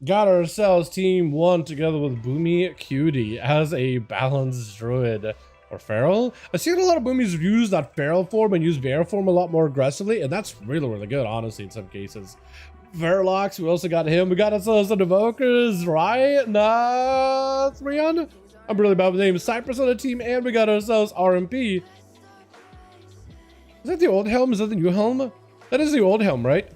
Got ourselves team 1 together with Boomy Cutie as a balanced druid or feral. I've seen a lot of Boomies use that feral form and use bear form a lot more aggressively, and that's really good, honestly, in some cases. Verlox, we also got him. We got ourselves some Evokers, right? Nah, 300. I'm really bad with names. Cypress on the team, and we got ourselves RMP. Is that the old helm? Is that the new helm? That is the old helm, right?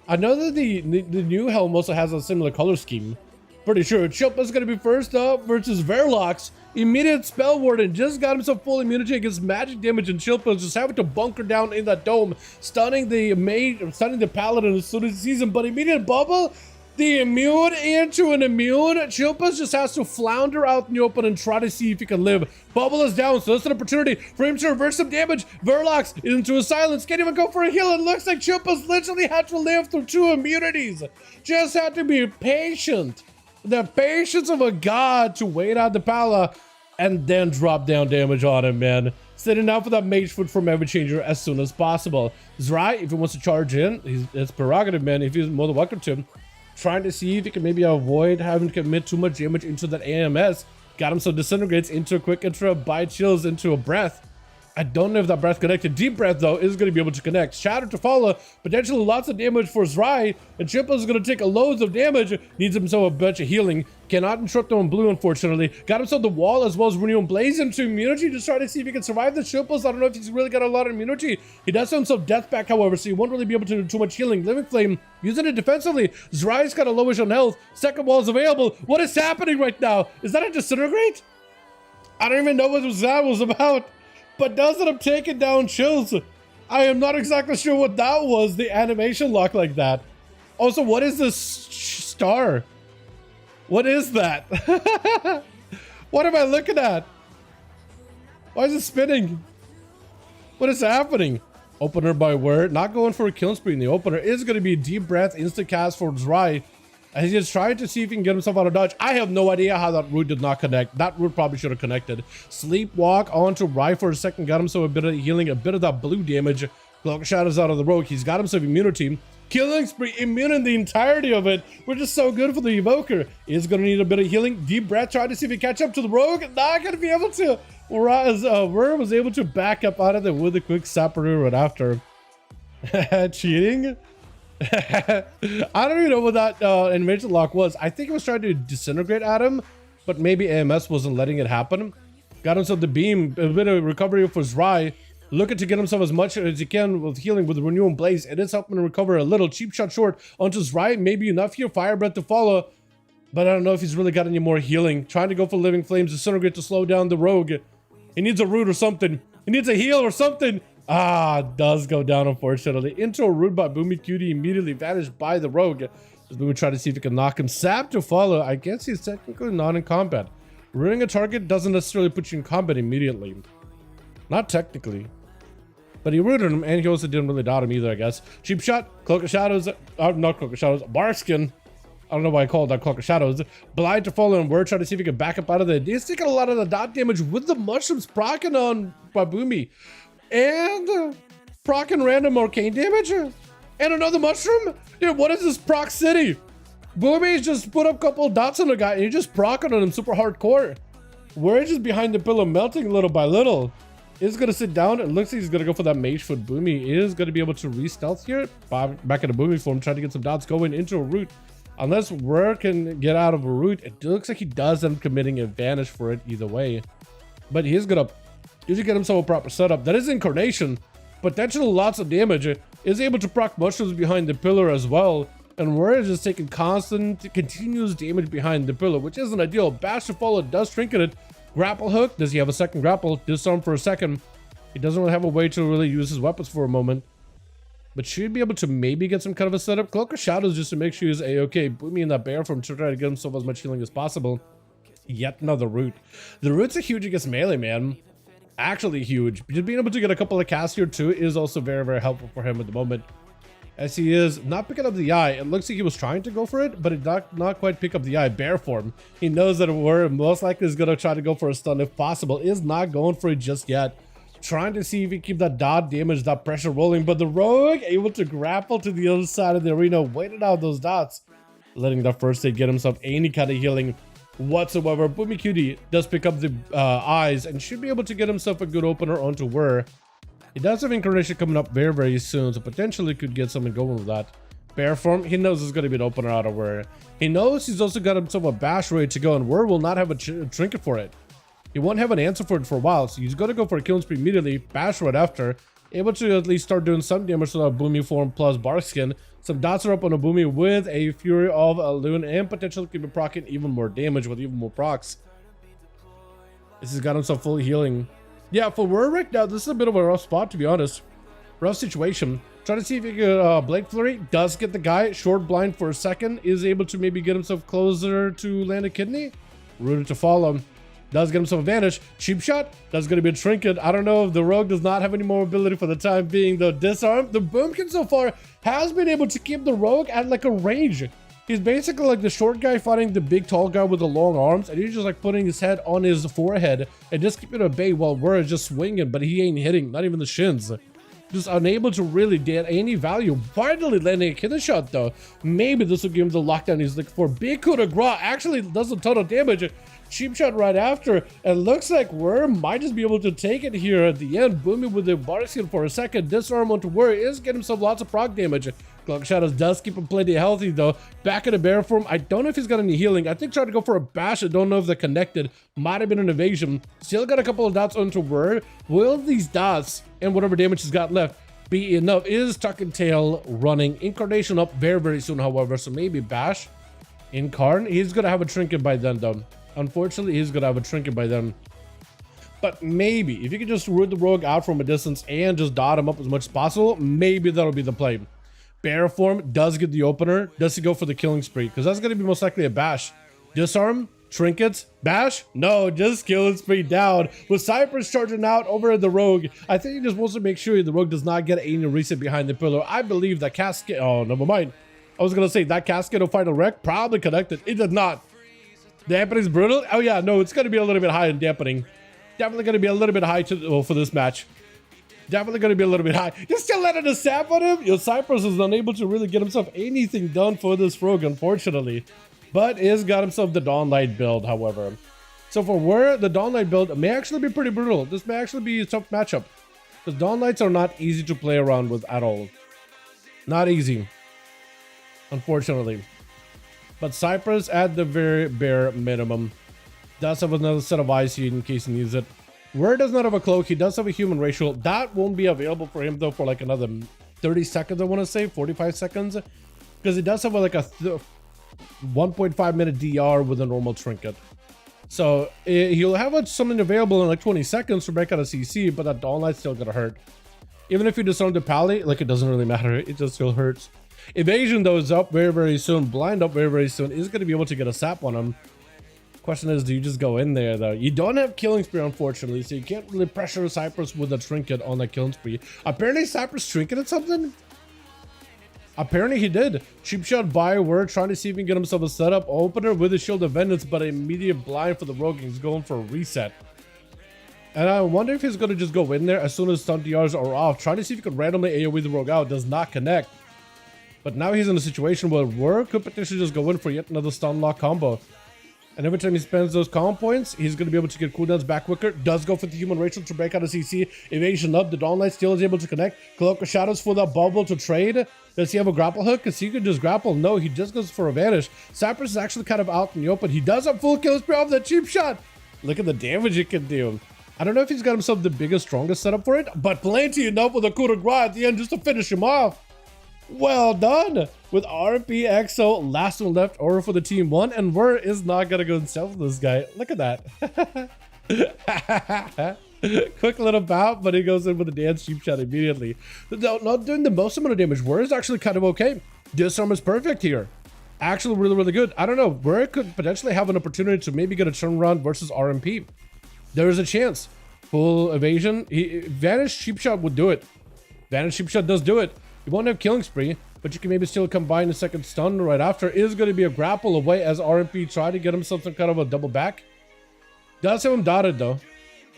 I know that the new helm also has a similar color scheme. Pretty sure Chilpa's gonna be first up versus Verlox. Immediate Spell Warden just got himself full immunity against magic damage, and Chilpa's just having to bunker down in that dome, stunning the paladin as soon as he sees him. But immediate bubble, the immune into an immune. Chilpa's just has to flounder out in the open and try to see if he can live. Bubble is down, so that's an opportunity for him to reverse some damage. Verlox into a silence, can't even go for a heal. It looks like Chilpa's literally had to live through 2 immunities. Just had to be patient. The patience of a god to wait out the Pala and then drop down damage on him, man. Sitting down for that mage foot from Ever Changer as soon as possible. Zrai, if he wants to charge in, it's prerogative, man. If he's more than welcome to him. Trying to see if he can maybe avoid having to commit too much damage into that AMS. Got him some disintegrates into a quick intro, by chills into a breath. I don't know if that breath connected. Deep breath, though, is going to be able to connect. Shatter to follow. Potentially lots of damage for Zrai. And Chippa is going to take loads of damage. Needs himself a bunch of healing. Cannot interrupt him on blue, unfortunately. Got himself the wall as well as Renewal Blaze into immunity to try to see if he can survive the Chipples. I don't know if he's really got a lot of immunity. He does have himself death back, however, so he won't really be able to do too much healing. Living Flame, using it defensively. Zrai's got a lowish on health. Second wall is available. What is happening right now? Is that a disintegrate? I don't even know what that was about. But does it have taken down Chills? I am not exactly sure what that was, the animation lock like that. Also, what is this star? What is that? What am I looking at? Why is it spinning? What is happening? Opener by word, not going for a kill spree in the opener. Is going to be a deep breath, instant cast for Zrai. And he's just trying to see if he can get himself out of dodge. I have no idea how that root did not connect. That root probably should have connected. Sleepwalk onto Rye for a second. Got himself a bit of healing, a bit of that blue damage. Cloak Shadows out of the rogue. He's got himself immunity. Killing spree, immune in the entirety of it, which is so good for the Evoker. Is going to need a bit of healing. Deep breath, trying to see if he catch up to the rogue. Not going to be able to. Whereas Worm was able to back up out of there with a quick Saparoo right after. Cheating? I don't even know what that animation lock was. I think it was trying to disintegrate at him, but maybe AMS wasn't letting it happen. Got himself the beam, a bit of recovery for Zrai. Looking to get himself as much as he can with healing with the Renewal Blaze. It is helping to recover a little. Cheap shot short onto Zrai. Maybe enough here. Fire Breath to follow. But I don't know if he's really got any more healing. Trying to go for Living Flames, disintegrate to slow down the rogue. He needs a root or something. He needs a heal or something. Ah, does go down, unfortunately. Into a root by Boomy Cutie, immediately vanished by the rogue. As Boomy try to see if he can knock him. Sap to follow. I guess he's technically not in combat. Ruining a target doesn't necessarily put you in combat immediately. Not technically. But he rooted him, and he also didn't really dot him either, I guess. Cheap shot. Cloak of Shadows. Not Cloak of Shadows. Barskin. I don't know why I called that Cloak of Shadows. Blind to follow, and we're trying to see if he can back up out of there. He's taking a lot of the dot damage with the mushrooms procking on by Boomy. And proccing random arcane damage. And another mushroom? Dude, what is this proc city? Boomy just put up a couple of dots on the guy, and he just procking on him super hardcore. We're just behind the pillow, melting little by little. Is going to sit down. It looks like he's going to go for that mage foot. Boomy is going to be able to re-stealth here. Back in the Boomy form, trying to get some dots going into a root. Unless Wur can get out of a root, it looks like he does end up committing advantage for it either way. But he is going to usually get himself a proper setup. That is Incarnation. Potentially lots of damage. Is able to proc mushrooms behind the pillar as well. And Wur is just taking constant, continuous damage behind the pillar, which isn't ideal. Bash to follow does trinket it. Grapple hook. Does he have a second grapple? Disarm for a second. He doesn't really have a way to really use his weapons for a moment. But should be able to maybe get some kind of a setup. Cloak of Shadows just to make sure he's a-okay. Boomy in that bear form to try to get himself as much healing as possible. Yet another root. The roots are huge against melee, man. Actually huge. Just being able to get a couple of casts here too is also very, very helpful for him at the moment. As he is not picking up the eye. It looks like he was trying to go for it, but it not quite pick up the eye. Bear form. He knows that Wur most likely is going to try to go for a stun if possible. Is not going for it just yet. Trying to see if he can keep that dot damage, that pressure rolling, but the rogue able to grapple to the other side of the arena, waiting out those dots. letting that first aid get himself any kind of healing whatsoever. Boomy Cutie does pick up the eyes and should be able to get himself a good opener onto Whir. He does have Incarnation coming up very, very soon, so potentially could get something going with that. Bear form, he knows it's going to be an opener out of Whir. He knows he's also got himself a bash ready to go, and Whir will not have a trinket for it. He won't have an answer for it for a while, so he's going to go for a killing spree immediately, bash right after, able to at least start doing some damage to that Boomy form plus Bark Skin. Some dots are up on a Boomy with a Fury of a Loon, and potentially could be proccing even more damage with even more procs. This has got himself full healing. Yeah, for Whir right now, this is a bit of a rough spot, to be honest. Rough situation. Trying to see if he can Blade Flurry. Does get the guy. Short blind for a second. Is able to maybe get himself closer to land a kidney. Rooted to follow. Does get himself a vanish. Cheap shot. That's going to be a trinket. I don't know if the rogue does not have any more ability for the time being, though. Disarm. The Boomkin so far has been able to keep the rogue at like a range. He's basically like the short guy fighting the big tall guy with the long arms, and he's just like putting his head on his forehead and just keeping it at bay while we're just swinging, but he ain't hitting, not even the shins. Just unable to really get any value. Finally landing a kidney shot though. Maybe this will give him the lockdown he's looking for. Big coup de grace actually does a ton of damage. Cheap shot right after, and looks like Whir might just be able to take it here at the end. Boomy with the Bark Skin for a second. Disarm onto Whir is getting himself lots of proc damage. Cloak Shadows does keep him plenty healthy though. Back in the bear form. I don't know if he's got any healing. I think trying to go for a bash. I don't know if they're connected. Might have been an evasion. Still got a couple of dots onto Whir. Will these dots and whatever damage he's got left be enough? Is Tuck and Tail running. Incarnation up very, very soon, however. So maybe bash. Incarn. He's gonna have a trinket by then though. Unfortunately, he's gonna have a trinket by then. But maybe if you could just root the rogue out from a distance and just dot him up as much as possible, maybe that'll be the play. Bear form does get the opener. Does he go for the killing spree? Because that's going to be most likely a bash. Disarm, trinkets, bash? No, just killing spree down. With Cypress charging out over the rogue, I think he just wants to make sure the rogue does not get any reset behind the pillar. I believe that casket. Oh, never mind. I was going to say that casket of final wreck probably connected. It did not. Dampening's brutal. Oh, yeah, no, it's going to be a little bit high in dampening. Definitely going to be a little bit high for this match. Definitely going to be a little bit high. You're still letting a sap on him? Yo, Cypress is unable to really get himself anything done for this rogue, unfortunately. But is got himself the Dawnlight build, however. So for Whir, the Dawnlight build may actually be pretty brutal. This may actually be a tough matchup. Because Dawnlights are not easy to play around with at all. Not easy. Unfortunately. But Cypress at the very bare minimum does have another set of eyes here in case he needs it. Whir does not have a cloak. He does have a human racial. That won't be available for him though for like another 30 seconds, I want to say 45 seconds, because he does have like a 1.5 minute DR with a normal trinket. So he'll have something available in like 20 seconds to break out a CC, but that Dawnlight's still gonna hurt. Even if you disarm the pally, like it doesn't really matter. It just still hurts. Evasion though is up very, very soon. Blind up very, very soon. Is gonna be able to get a sap on him. Question is, do you just go in there though? You don't have killing spree, unfortunately, so you can't really pressure Cypress with a trinket on the killing spree. Apparently Cypress trinketed something. Apparently he did. Cheap shot by Whir, trying to see if he can get himself a setup opener with a Shield of Vengeance, but an immediate blind for the rogue. He's going for a reset. And I wonder if he's going to just go in there as soon as stun DRs are off, trying to see if he could randomly AoE the rogue out. Does not connect. But now he's in a situation where Whir could potentially just go in for yet another stun lock combo. And every time he spends those calm points, he's going to be able to get cooldowns back quicker. Does go for the human racial to break out a CC. Evasion up. The Dawnlight still is able to connect. Cloak of Shadows for the bubble to trade. Does he have a grapple hook? Because he could just grapple. No, he just goes for a vanish. Cypress is actually kind of out in the open. He does have full kill spree off that cheap shot. Look at the damage it can do. I don't know if he's got himself the biggest, strongest setup for it, but plenty enough with a coup de grace at the end just to finish him off. Well done! With RP EXO, last one left over for the team one, and Whir is not gonna go and stealth this guy. Look at that. Quick little bout, but he goes in with a dance cheap shot immediately. Not doing the most amount of damage. Whir is actually kind of okay. Disarm is perfect here. Actually really, really good. I don't know. Whir could potentially have an opportunity to maybe get a turnaround versus RMP. There is a chance. Full evasion. Vanish cheap shot would do it. Vanish cheap shot does do it. You won't have killing spree, but you can maybe still combine a second stun right after. Is going to be a grapple away as RMP try to get himself some kind of a double back. Does have him dotted though,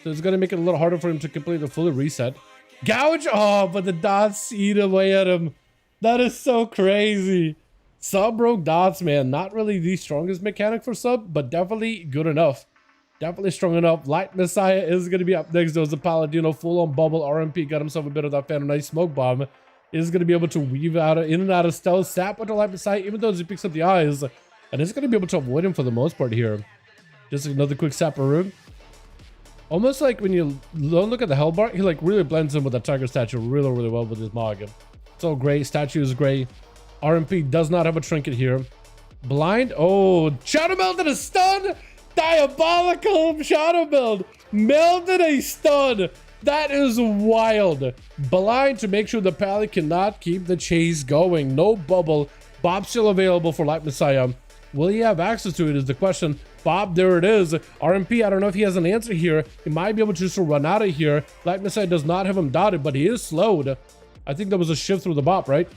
so it's going to make it a little harder for him to complete the fully reset. Gouge! Oh, but the dots eat away at him. That is so crazy. Sub broke dots, man. Not really the strongest mechanic for sub, but definitely good enough. Definitely strong enough. Light Messiah is going to be up next. There was a Paladino full-on bubble. RMP got himself a bit of that Phantom Nice Smoke Bomb. Is going to be able to weave out in and out of stealth. Sap with the Light Messiah, even though he picks up the eyes. And is going to be able to avoid him for the most part here. Just another quick Sapperoo. Almost like when you don't look at the Hellbar, he like really blends in with the Tiger statue really, really well with his Mog. So great. Statue is great. RMP does not have a trinket here. Blind. Oh, Shadow Melted a stun. Diabolical Shadow Build. Melted a stun. That is wild. Blind to make sure the Pally cannot keep the chase going. No bubble. Bob still available for Light Messiah. Will he have access to it is the question. Bob, there it is. RMP, I don't know if he has an answer here. He might be able to just run out of here. Light Messiah does not have him dotted, but he is slowed. I think there was a shift through the Bop, right?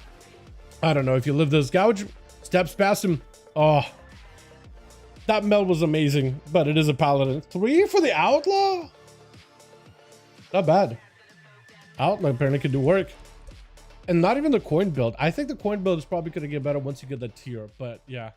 I don't know if you live this gouge. Steps past him. Oh, that meld was amazing, but it is a Paladin. 3 for the Outlaw? Not bad. Outlaw apparently could do work. And not even the coin build. I think the coin build is probably going to get better once you get the tier, but yeah.